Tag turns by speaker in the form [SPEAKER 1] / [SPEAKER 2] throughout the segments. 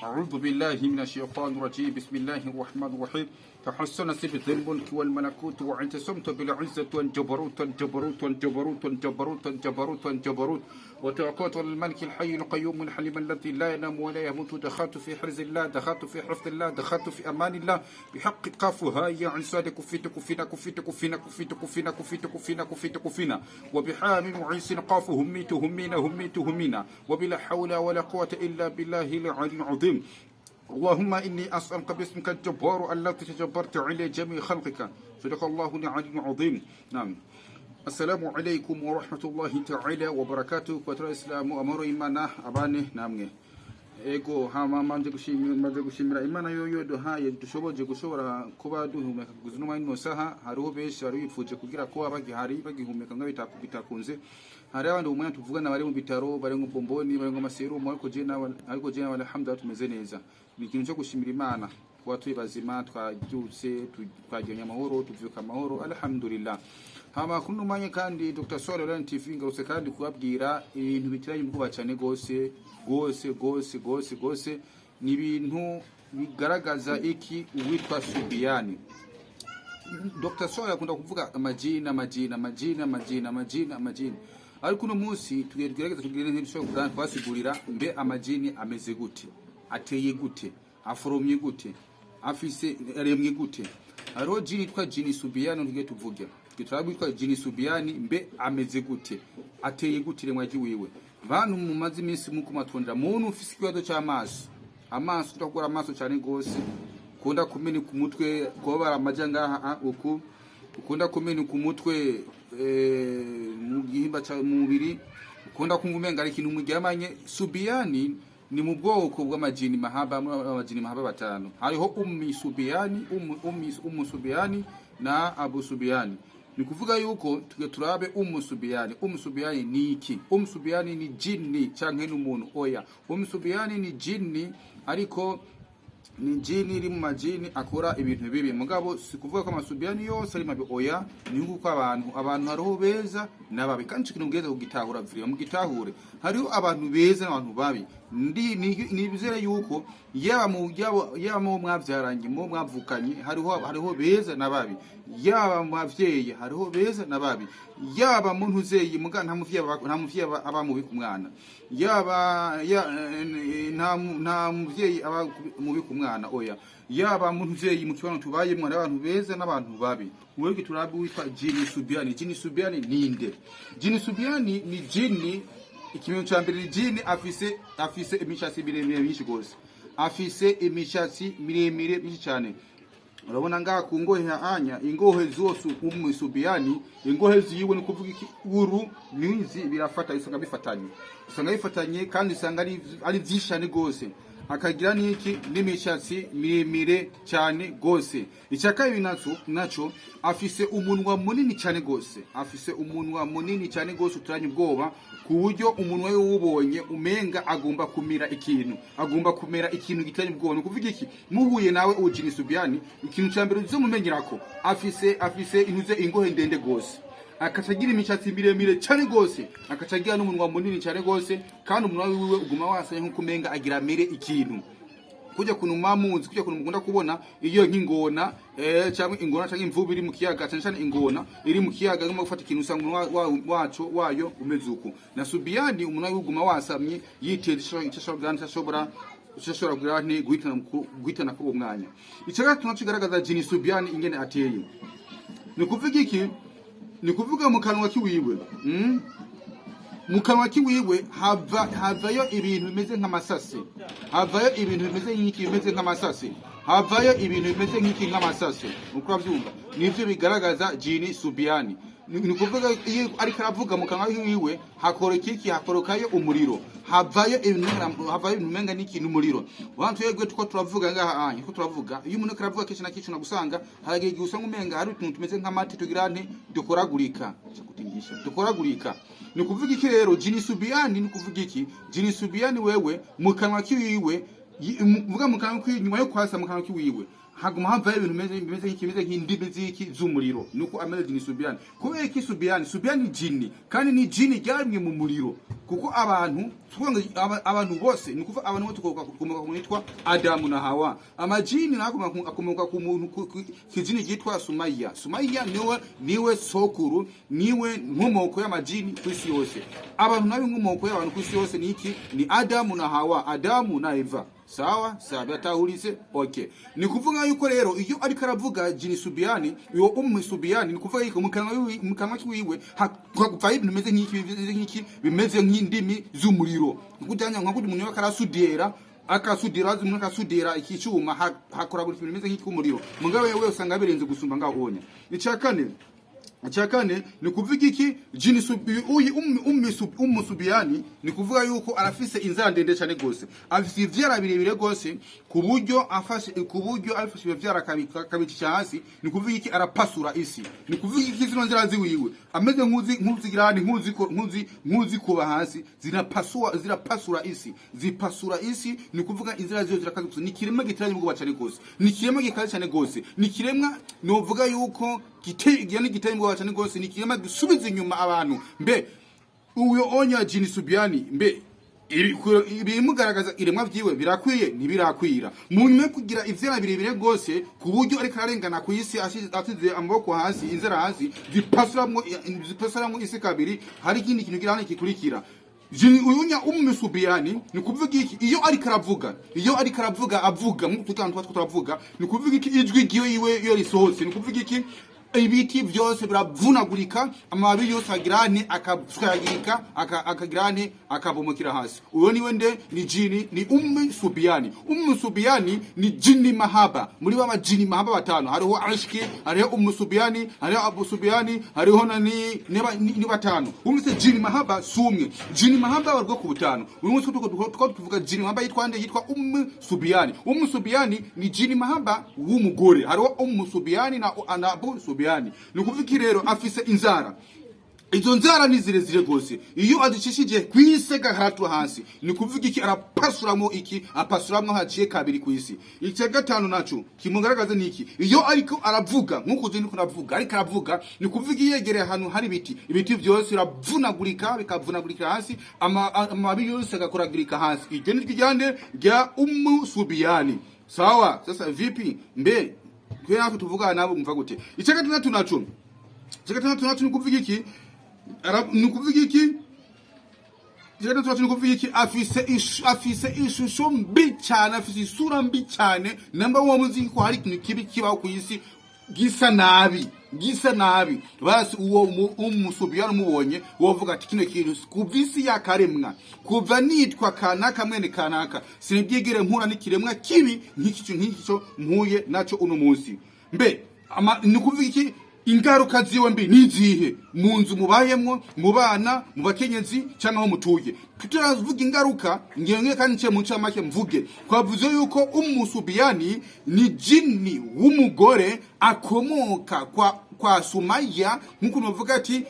[SPEAKER 1] أعوذ بالله من الشيطان الرجيم بسم الله الرحمن الرحيم تحسن سبت الملك والملكوت واعتصمت بالعزة والجبروت والجبروت والجبروت والجبروت والجبروت والجبروت وتوكلت على الملك الحي القيوم الحليم الذي لا ينام ولا يموت دخلت في حرز الله دخلت في حفظ الله دخلت في أمان الله بحق قافها يا عصاد كفيت كفينا كفيت كفينا كفيت كفينا كفيت كفينا كفيت كفينا وبحامل وعيس قاف هميت همينا هميت همينا وبلا حول ولا قوة إلا بالله العلي العظيم اللهم إني أسألك باسمك الجبار الذي تجبرت على جميع خلقك صدق الله العلي العظيم. نعم. السلام عليكم ورحمة الله تعالى وبركاته كوتر الإسلام أمر إيمانا أباني نامنه ego hama manje gushimira imana yoyo duhaye dushoboje gushobora kuba duhumeka kuguzunuma ino saha hariho benshi bari bipfuje kugira ko abagihari bagihumeka ngo bitakunze hari abandi umwe tuvugana bari mu bitaro bari mu bomboni bari mu maserumu ariko je alhamdulillah tumeze neza ni ikintu cyo gushimira imana kuba turi bazima twabyutse twagiranye amahoro tuvyuka amahoro alhamdulillah. Hama kuno manye kandi Dr. Solomon TV ngarutse kandi kubabwira ibintu bitiranye ubwoba cyane gose ni ibintu bigaragaza iki uwitwa Subiani. Dr. Solomon akunda kuvuga amajina ariko uno munsi tugerageza kugira n'ibishobora kubasigurira mbe amajini ameze gute, ateye gute, aforomye gute, afise aremye gute. Hariho jini yitwa jini Subiani ntige tuvuga Giturabitwa jini Subiani mbe ameze gute, ateye gute remwaji wiwe. Bantu mumaze iminsi muko matondera muntu ufise ikibazo cy'amaso, amaso tukagura amaso cyane gose, kunda kumena ku mutwe kobara amajangaha uku, ukunda kumena ku mutwe mu gihimba cya mubiri, ukunda kumvumenga ari ikintu mugiramanye. Subiani ni mu bwoko bw'amajini mahaba, amajini mahaba batanu. Hariho ummi Subiani, Subiani na Abu Subiani. Ni kuvuga yuko turabe Subiani. Subiani ni iki? Subiani ni jini canke n'umuntu oya. Subiani ni jini ariko ni jini iri mu majini akora ibintu bibi. Mugabo si kuvuga ko amasubiani yose ari mabi oya, ni nguko abantu hariho beza nababi kandi kintu ngeze kugitahura vire mu gitahure. Hariho abantu beza n'abantu babi. Ni bizera yuko yaba mu mwavyaranye mu mwavukanye hariho beza nababi, yaba mu bavyeyi hariho beza nababi, yaba muntu uzeyi muga nta muvyeyi aba mubi ku mwana, yaba nta muvyeyi aba mubi ku mwana oya, yaba muntu uzeyi mu kibano tubayemwe n'abantu beza n'abantu babi. Wewe turabi witwa jini Subiani. Jini Subiani ninde? Jini Subiani ni jini ikimenyetso cya mbere. Jini afise imishatsi miremire myinshi gose, afise imishatsi miremire myinshi cyane. Urabona ngaha ku ngohe anya ingohe zose Subiani, ingohe ziyiwe ni kuvuga iki uru nizi birafata isanga bifatanye kandi isanga ari vyishane gose, akagira niki n'imishatsi miremire cyane gose. Icyakaye naco afise umunwa munini cyane gose, uturanye ubwoba ku buryo umunwa we wubonye umenga agomba kumira ikintu gitanye ubwoba. No kuvuga iki muhuye nawe ujini Subiani, ikintu cyambere uzomumenyerako afise intuze ingohe ndende gose, akacagira imishatsi miremire cyane gose, akacagira n'umunwa munini cyane gose, kandi umunwa wiwe uguma wasanye nko kumenga agira mere ikintu. Kujya kuntu mamuzi, kujya kuntu mukunda kubona iyo nk'ingona cyangwa ingona cyangwa imvubu iri mu kiyaga, cyane ingona iri mu kiyaga ngoma gufata ikintu usanga umunwa wayo umeze uko. Na Subiani umunwa wiguma wasamye yitera ishobora kugira nti guhitana kuri uwo mwanya. Icyo tunakigaragaza jini Subiani ingene ateye. Ni kuvuga iki? Ni kuvuga mu kanwa kiwiwe. Mu kanwa kiwiwe havayo ibintu bimeze nk'amasase, havayo ibintu bimeze nk'amasase. Uko avyumva nivyo bigaragaza jini Subiani. Ni kuvuga iyo ariko aravuga mu kanwa kiwiwe hakorokayo umuriro, havayo ibintu menga n'ikintu umuriro. Wantu yegwe tuko turavuga ngaha anye ko turavuga iyo umuntu karavuga kenshi na kenshi nagusanga haragiye usanga umenga hari utuntu tumeze nk'amati tugira nte dukoragurika. Ni kuvuga iki rero jini Subiani? Ni kuvuga iki jini Subiani? Wewe mu kanwa kiwiwe vuga mu kanwa kiwiwe, nyuma yo kwasa mu kanwa kiwiwe haguma havayo ibintu bimeze nk'indimi z'iki z'umuriro nuko ameze jini Subiani. Kubera iki Subiani jini kandi ni jini ryamwe mu muriro kuko abantu bose ni kuva abantu tukoka ku nitwa Adamu na Hawa. Amajini akomoka ku muntu kijini gitwa Sumaya niwe sokuru niwe nkomoko y'amajini kwisi yose. Abantu nabi nkomoko y'abantu kwisi yose ni iki? Ni Adamu na Hawa, Adamu na Eva. Sawa byatahuritse. Okay, ni kuvuga yuko rero iyo ariko aravuga jini Subiani yo Subiani ni kuvuga yuko mukanwa kiwiwe hakwa ibintu bimeze nk'indimi z'umuriro kujanya nka kudi umuntu akarasudira umuntu akasudira ikicuma hakora buri bimeze nk'umuriro mugabe wewe usanga birenze gusumba ngaho onya. Icyakane ni kuvuga iki jini Subiani ni kuvuga yuko arafise inzara ndende cyane gose afise ivyara birebire gose kuburyo afashe ivyara kabicisha hasi. Ni kuvuga iki arapasura isi. Ni kuvuga iki zino nzira ziwiwe ameze nk'uzigirani nk'uzi kuba hasi zirapasura isi zipasura isi. Ni kuvuga inzira ziyo zirakaze gusa. Ni kiremwa gitaranye ubwoba cyane gose. Ni kiremwa gikaze cyane gose. Ni kiremwa novuga yuko giteye mbwa cyane gose. Ni kirema gisubiza inyuma abantu. Mbe uyo onya jini Subiani mbe ibimugaragaza iremwa vyiwe birakwiye ntibirakwira munyume kugira ivyera birebire gose kuburyo ariko arengana ku isi asize amaboko hasi inzara hasi zipasuramwo isi kabiri. Hari ikindi kintu kirane kikurikira jini uyunya Subiani ni kuvuga iki iyo ariko aravuga avuga mu tukantu twavuga. Ni kuvuga iki ijwi giwe iyo risohotse. Ni kuvuga iki ibiti byose biravunagurika amababi yose agirane akagirane akabomokira hasi. Uyo niwe nde ni jini ni Subiani. Subiani ni jini mahaba muri ba majini mahaba batanu. Hariho Ashki, hariho Subiani, hariho Abu Subiani, hariho ni batanu. Se jini mahaba sumwe jini mahaba warwo ku butanu. Uyu munsi tuvuga jini mahaba yitwa Subiani. Subiani ni jini mahaba w'umugore. Hariho Subiani na Abu Subiani. Ni kuvuga rero afise inzara. Izo nzara ni zirezire gose. Iyo adicishije kwisega haratu hasi. Ni kuvuga iki apasuramwo haciye kabiri kwisi. Icya gatanu naco kimugaragaza niki iyo ariko aravuga nkuko je niko navuga ariko aravuga. Ni kuvuga yegereye ahantu hari ibiti byose biravunagurika bikavunagurika hasi amababi yose agakoragurika hasi. Iryo ni ryande rya Subiani. Sawa sasa vipi mbe kwera tuvuga nabo umva gute? Icya gatandatu naco ni kuvuga iki afise ishusho mbi cyane afise isura mbi cyane namba wo muzi ko hari ikintu kibi kibaho ku isi gisa nabi basi uwo Subiani mubonye wovuga ati kino kintu kuvisi yakaremwa kuva nitwa kanaka mwene kanaka sinibyigire nkura n'ikiremwa kibi nk'icyo mpuye naco uno munsi. Mbe ni kuvuga iki ingaruka ziwe mbi nizihe mu nzu mubayemwo mu bana mu bakenyezi cyangwa aho mutuye? Tutavuga ingaruka ngenge kandi nce mu ncamake mvuge twavuze yuko Subiani ni jini w'umugore akomoka kwa Sumaya nkuko novuga ati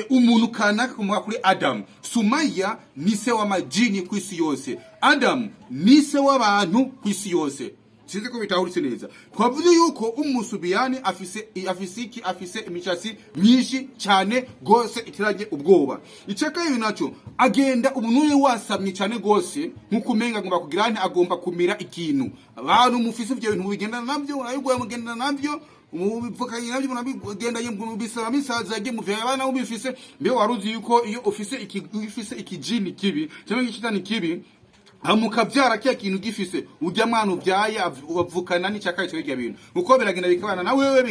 [SPEAKER 1] umuntu kanaka komoka kuri Adam. Sumaya ni se wa majini kwisi yose. Adam ni se w'abantu kwisi yose. Sinzi ko bitahuritse neza. Twavuze yuko Subiani afise imicasi myinshi cyane gose itirage ubwoba. Iceka yo naco agenda umuntu wasamye cyane gose nkukumenga ngomba kugirane agomba kumira ikintu. Abantu mufise ivyo bintu bigenda navyo urayiguye mugenda navyo umuvukanye navyo munabigendanye mu bisaba misaza ge muvya abana ubifise. Mbe waruzi yuko iyo ufise ikijini kibi cyangwa ikitani kibi mukavyara kya kintu gifise ujya mwana uvyaye avukana n'icakaye cyo hirya bintu uko biragenda bikabana na wewe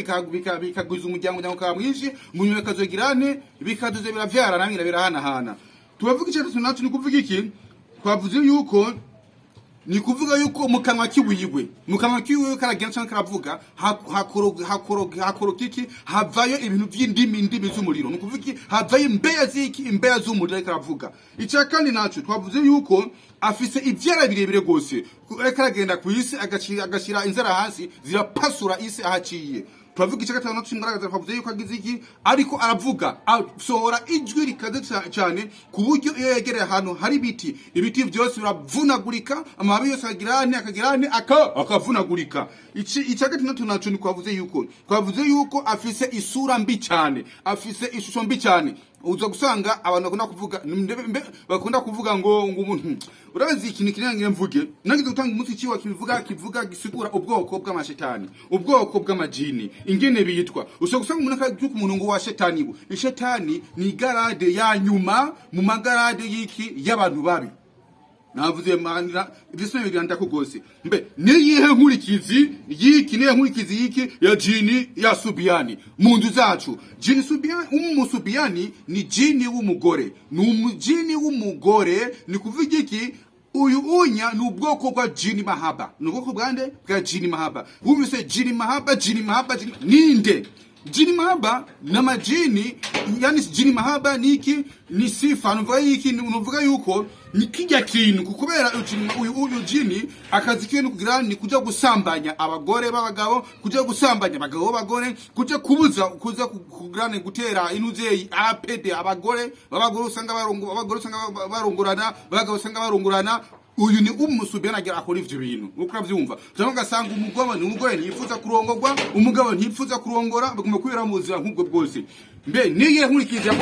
[SPEAKER 1] bikagwiza umuryango kamwinshi munywe kazogirane bikaduze biravyara namwe birahana. Tubavuga icyo nacu ni kuvuga iki? Twavuze yuko ni kuvuga yuko mukanwa kiwiwe karagenda cyangwa karavuga hakoroka iki havayo ibintu by'indimi z'umuriro. Ni kuvuga iki havayo imbeya z'umuriro karavuga. Icya kandi nacu twavuze yuko afise ivyara birebire gose karagenda ku isi agashira inzara hasi zirapasura isi ahaciye. twavuga icya gatanu cy'ingaragaza twavuze yuko agize iki ariko aravuga asohora ijwi rikaze cyane ku buryo iyo yegereye ahantu hari ibiti byose biravunagurika amababi yose akagirane akavunagurika. Icya gatandatu naco ni twavuze yuko afise isura mbi cyane, afise ishusho mbi cyane. Uza gusanga abantu bakunda kuvuga ngo umuntu urazi ikintu kinyangira mvuge nagize gutanga umunsi ciwa kivuga gisigura ubwoko bw'amashetani, ubwoko bw'amajini ingene biyitwa. Ushobora gusanga umuntu akajuka umuntu ngo wa shetani bo ishetani ni garade ya nyuma mu magarade y'iki y'abantu babi. Navuze manira ibisome biganda ko gose mbe niyihe nkurikizi yiki ya jini ya Subiani mu nzu zacu. Jini Subiani umusubiyani ni jini w'umugore, n'umujini w'umugore. Ni kuvuga iki uyu unya ni ubwoko bwa jini mahaba, ni ubwoko bwande bwa jini mahaba. Wumvise jini mahaba ninde? Jini mahaba na majini, yani jini mahaba niki ni sifa nuvuga yuko ni kijya kintu kukubera uyu jini akazi kiwe ni kuja gusambanya abagore b'abagabo, kuja gusambanya abagabo b'abagore, kuja kubuza kugirane gutera inuzeyi apede abagore usanga barongorana, abagabo usanga barongorana. Uyu ni umusubiyani agira akora ivyo bintu uko avyumva. Cyangwa gasanga umugore ntifuza kurongorwa, umugabo ntifuza kurongora, baguma kwira mu nzira nk'ubwo bwose. Mbe niye nkurikizi ya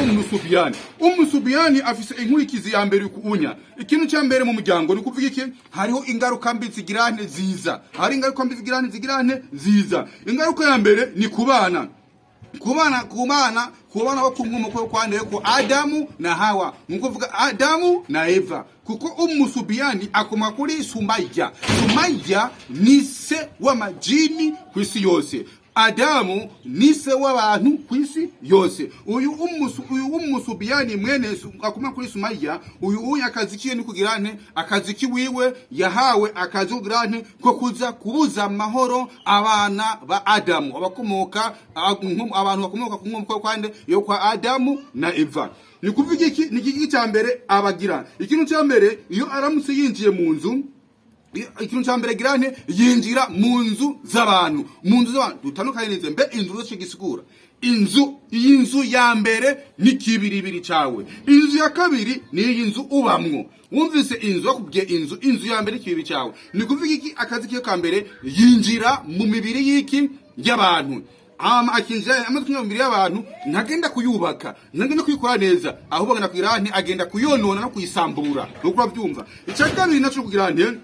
[SPEAKER 1] umusubiyani afise inkurikizi ya mbere kuunya. Ikintu cya mbere mu muryango ni kuvuga iki hariho ingaruka mbi zigirane ziza. Hari ingaruka mbi zigirane ziza. Ingaruka ya mbere ni kubana bo kumwumukwe kwande ko Adamu na Hawa, nukuvuga Adamu na Eva. Kuko umusubiyani akoma kuri Sumaya ni se w'amajini kwisi yose, Adamu ni se w'abantu kwisi yose. Uyu umusubiyani mwene akoma kuri Sumaya, uyu akazikiye ni kugirane akaziki wiwe yahawe akazi kugirane ko kuza kubuza amahoro abana ba Adamu, abantu bakomoka ku mwumukwe kwande yo kwa Adamu na Eva. Ni kuvuga iki ni iki cya mbere abagira. Ikintu cya mbere iyo aramutse yinjiye mu nzu, ikintu cya mbere girane yinjira mu nzu z'abantu, dutandukanye neze. Mbe inzu zo gisigura inzu ya mbere ni kibiribiri cawe, inzu ya kabiri ni inzu ubamwo. Wumvise inzu akubwiye inzu ya mbere kibiribiri cawe. Ni kuvuga iki akazi kiyo ka mbere yinjira mu mibiri y'iki y'abantu. Akinjira amatwi y'umubiri y'abantu ntagenda kuyubaka, ntagenda kuyikora neza, ahubwo agenda kugirane agenda kuyonona no kuyisambura. Nuko urabyumva. Icya kabiri naco kugirane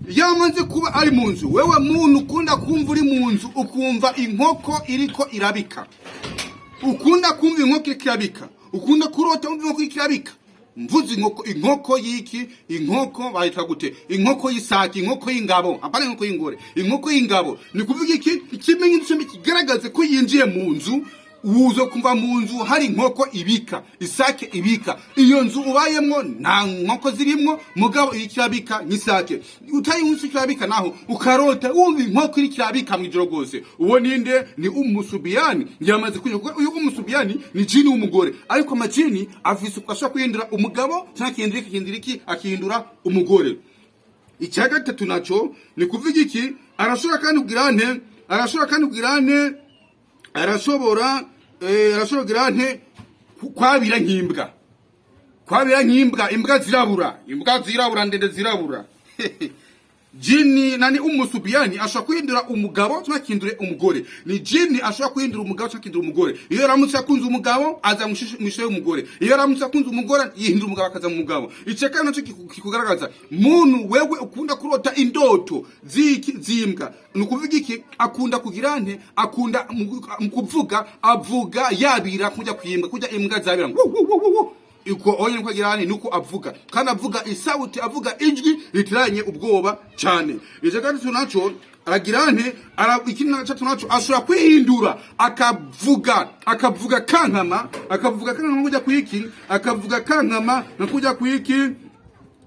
[SPEAKER 1] yamaze kuba ari mu nzu. Wewe muntu ukunda kumva uri mu nzu ukumva inkoko iriko irabika, ukunda kumva inkoko irabika, ukunda kurota umva inkoko irabika. Mvuze inkoko yiki, inkoko bayita gute? Inkoko y'isaki, inkoko y'ingabo, apana inkoko y'ingore, inkoko y'ingabo. Ni kuvuga iki ikimenyetso kigaragaza ko yinjiye mu nzu. Uzo kumva mu nzu hari inkoko ibika, isake ibika. Iyo nzu ubayemwo nta nkoko zirimwo, mugabo ikirabika n'isake. Utayunsi kirabika naho ukarota wumva inkoko irikirabika mwijoro gose. Uwo ninde? Ni umusubiyani. Yamaze kunyuka uyu umusubiyani ni jini w'umugore, ariko amajini afise ukashaka kwindura umugabo cyangwa akindura umugore. Icya gatatu naco ni kuvuga iki arashobora kandi kugirane arashobora girante kwabira nk'imbwa, imbwa zirabura ndende zirabura. Jini nani umusubiyani ashobora kwindura umugabo cyangwa umugore. Ni jini ashobora kwindura umugabo cyangwa umugore. Iyo ramutse akunze umugabo aza mushishe y'umugore, iyo ramutse akunze umugore yihindura umugabo akaza mu mugabo. Iceka naco kikugaragaza muntu wewe ukunda kurota indoto zimbwa. Nukuvuga iki akunda kugirane, akunda mukuvuga avuga yabira kujya kwimbwa, kujya imbwa zabira uko onye nuko girane nuko avuga, kandi avuga isauti, avuga ijwi ritiranye ubwoba cyane. Ije kandi tunacho aragirane ikindi naco ashobora kwihindura akavuga kankama kujya kwiki, akavuga kankama nakujya kwiki,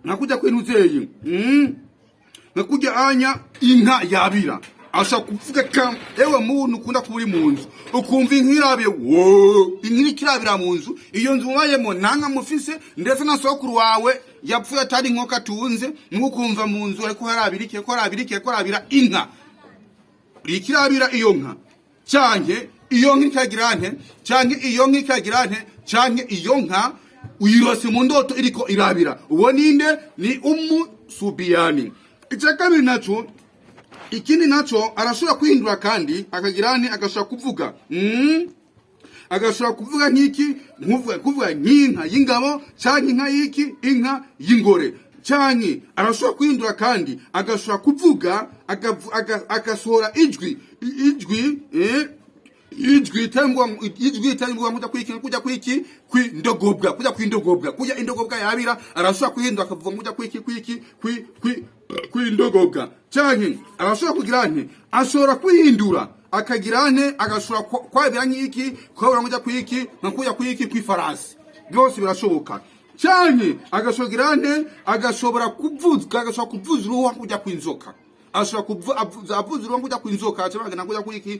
[SPEAKER 1] nakujya kwinuzeyi nakujya anya inka yabira. Ashaka kuvuga ewe muntu ukunda kuburi mu nzu ukumva inkirabe inkirikirabira mu nzu. Iyo nzu ubayemo nanga mufise ndetse na sokuru wawe yapfuye atari inkoko atunze, nukumva mu nzu ariko harabira inka, ikirabira iyo nka canke iyo nka ikagirante canke iyo nka ikagirante canke iyo nka uyirose mu ndoto iriko irabira. Uwo ninde? Ni umusubiyani. Icya kabiri naco, ikindi naco arashobora kwihindura kandi akagirane agashobora kuvuga agashobora kuvuga nk'iki, kuvuga nk'inka y'ingabo canke inka y'iki, inka y'ingore. Canke arashobora kwihindura kandi agashobora kuvuga agasohora ijwi itangwa kujya kwindogobwa yabira, arashobora kwihindura akavuga kujya kwindogobwa. Canke arashobora kugira nti ashobora kwihindura akagirane agashobora kwabira nk'iki, kwabura kujya kwifarasi. Byose birashoboka. Canke agashobora kuvuza uruhu kujya kwinzoka. Ashobora avuza uruhu kujya kwinzoka, cyangwa kujya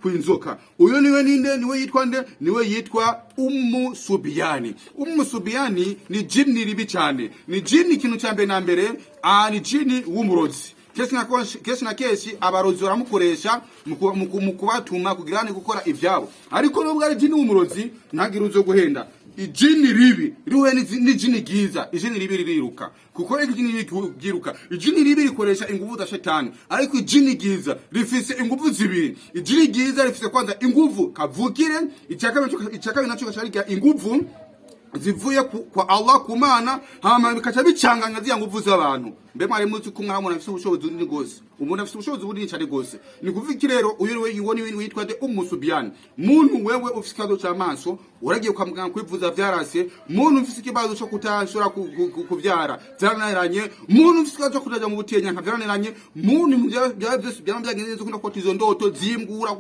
[SPEAKER 1] kwinzoka. Uyo niwe ninde? Niwe yitwa nde? Niwe yitwa umusubiyani. Umusubiyani ni jini ribi cyane. Ni jini ikintu cyambere na mbere, ni jini w'umurozi. Kesi na kesi abarozi baramukoresha mu kubatuma kugirane gukora ivyabo. Ariko nubwo ari jini w'umurozi ntagira uzo guhenda. Ijini ribi riwe ni jini giza. Ijini ribi ririruka. Kuko ijini rigiruka, ijini ribi rikoresha inguvu za shetani. Ariko ijini giza rifise inguvu zibiri. Ijini giza rifise kwanza inguvu kavukire, icyakabi naco gasharika inguvu zivuye kwa Allah kumana, hama bikaca bicanganya zya nguvu z'abantu. Mbe mwari muzi ko mwabona afite ubushobozi bunini gose. Umuntu afite ubushobozi bunini cyane gose. Ni kuvuga rero uyu we yitwa de umusubiyani. Muntu wewe ufite ikibazo cy'amaso, uragiye kwa muganga kwivuza vyarase. Muntu ufite ikibazo cyo kutashora kuvyara vyaraniranye. Muntu ufite ikibazo cyo kutaja mu butenya vyaraniranye. Muntu byose byagenze neza kuko izo ndoto zimbura